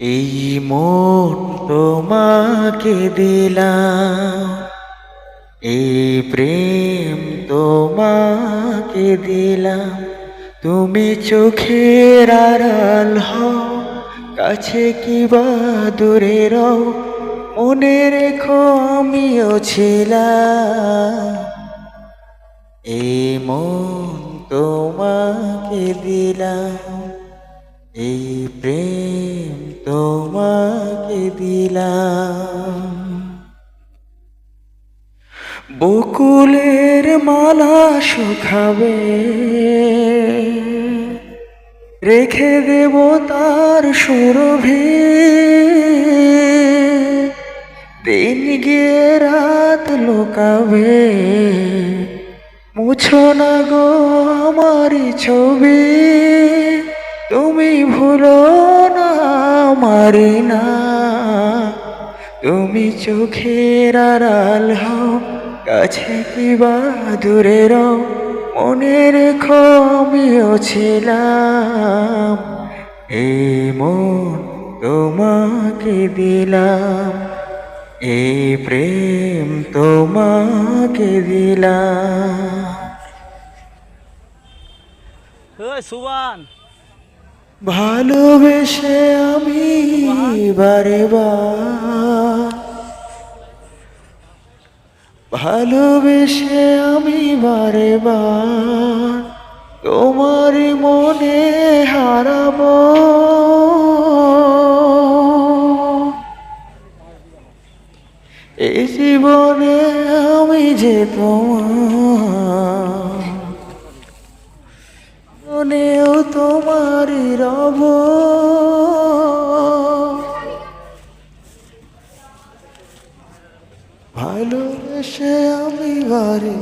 এই মন তোমাকে দিলাম, এই প্রেম তোমাকে দিলাম। তুমি চোখের আড়াল হও, কাছে কিবা দূরে রও, মনে রেখো আমিও ছিলাম। এই মন তোমাকে দিলাম, এই প্রেম তোমাকে দিলাম। বকুলের মালা শুকাবে, রেখে দেব তার সুরভি। দিন গিয়ে রাত লুকাবে, মুছো না গো আমারি ছবি। তুমি ভুলো না আমারি না, তুমি চোখের আড়াল হও, কাছে কিবা দূরে রও, মনে রেখো আমিও ছিলাম। এই মন তোমাকে দিলাম, এই প্রেম তোমাকে দিলাম। সুবান ভালোবেসে আমি বারে বার, ভালোবেসে আমি বারে বার তোমারই মনে হারাবো। এই জীবনে আমি যে তোমার, মনেও তোমারই রব। ভালোবেসে আমি বারে